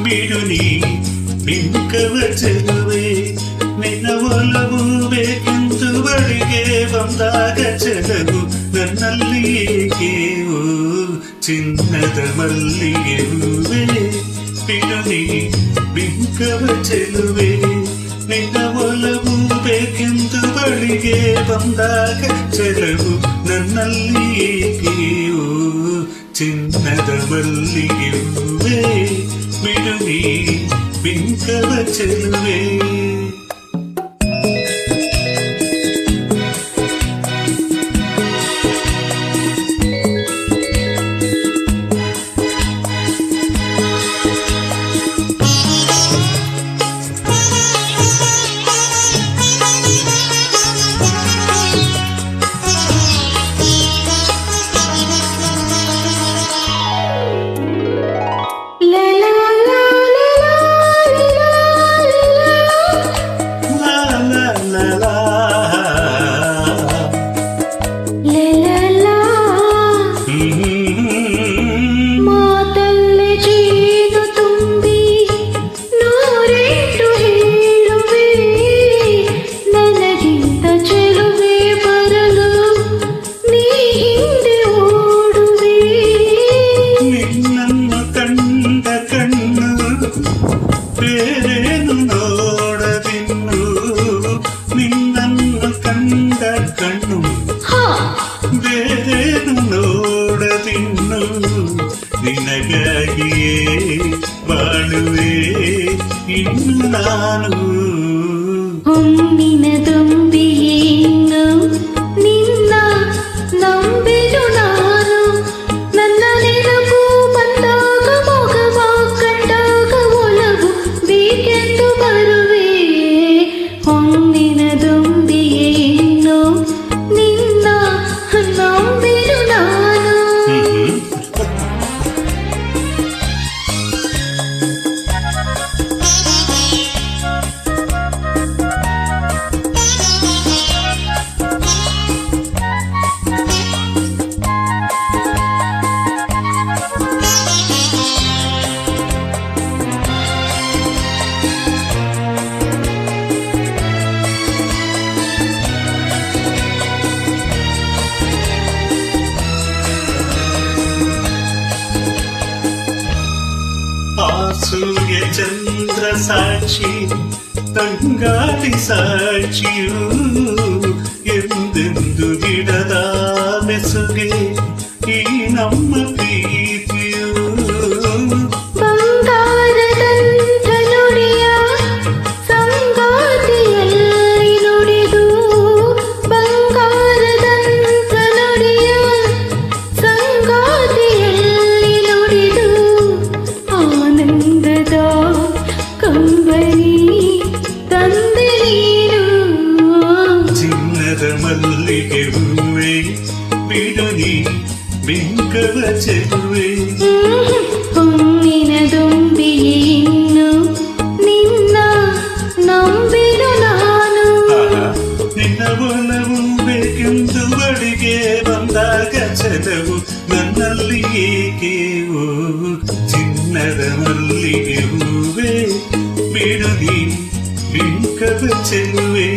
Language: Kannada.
ಬಿಡುನಿ ಬಿಂಕವ ಚೆಲುವೆ ನಿನ್ನ ಒಲವು ಬೇಕೆಂದು ಬಳಿಗೆ ಬಂದಾಗ ಚೆಲವು ನನ್ನಲ್ಲಿ ಏಕೆ ಓ ಚಿನ್ನದ ಮಲ್ಲಿಗೆ ಹೂವೆ ಬಿಡುನಿ ಬಿಂಕವ ಚೆಲುವೆ ನಿನ್ನ ಒಲವು ಬೇಕೆಂದು ಬಳಿಗೆ ಬಂದಾಗ ಚೆಲವು ನನ್ನಲ್ಲಿ ಏಕೆ ಓ ಚಿನ್ನದ ಮಲ್ಲಿಗೆ ಹೂವೆ ಬಿಡುನಿ ಬಿಂಕವ ಚೆಲುವೆ ಬೇರೇನು ನೋಡದಿನ್ನು ನಿನ್ನನ್ನು ಕಂಡ ಕಣ್ಣು ಬೇರೇನು ನೋಡದಿನ್ನು ನಿನಗಾಗಿಯೇ ಬಾಳುವೆ ಇನ್ನು ನಾನು ಹೊಮ್ಮಿನ ತುಂಬಿಯೇನು ನಿನ್ನ ನಂಬಿರು ನಾನು ನನ್ನ ನೆನಪು ಬಂದಾಗ ಮೊಗವ ಕಂಡಾಗ ಒಲವು ಬೇಕೆಂದು ಬರುವೆ ಹೊಮ್ಮಿನ ತುಂಬಿಯೇನು ನಿನ್ನ ನಂಬಿರು ನಾನು ಸೂರ್ಯ ಚಂದ್ರ ಸಾಕ್ಷಿ ತಂಗಾಳಿ ಸಾಕ್ಷಿಯು ಎಂದೆಂದು ಬಿಡದ ಬೆಸುಗೆ ಈ ನಮ್ಮ ಪ್ರೀತಿಯು ಬಂಗಾರದಂಥ ನುಡಿಯ ಸಂಗಾತಿಯಲ್ಲಿ ನುಡಿದು ಬಂಗಾರದಂಥ ನುಡಿಯ ಸಂಗಾತಿಯಲ್ಲಿ ನುಡಿದು ಆನಂದದ ಕಂಬನಿ ತಂದೆ ನೀನು ಚಿನ್ನದ ಮಲ್ಲಿಗೆ ಹೂವೆ ಬಿಡುನಿ ಬಿಂಕವ ಚೆಲುವೆ ಹೊಮ್ಮಿನ ದುಂಬಿಯೇನು ನಿನ್ನ ನಂಬಿರು ನಾನು ನಿನ್ನ ಒಲವು ಬೇಕೆಂದು ಬಳಿಗೆ ಬಂದಾಗ ಚೆಲವು ನನ್ನಲ್ಲಿ ಏಕೆ ಓ ಚಿನ್ನದ ಮಲ್ಲಿಗೆ ಹೂವೆ ಬಿಡುನಿ ಬಿಂಕವ ಚೆಲುವೆ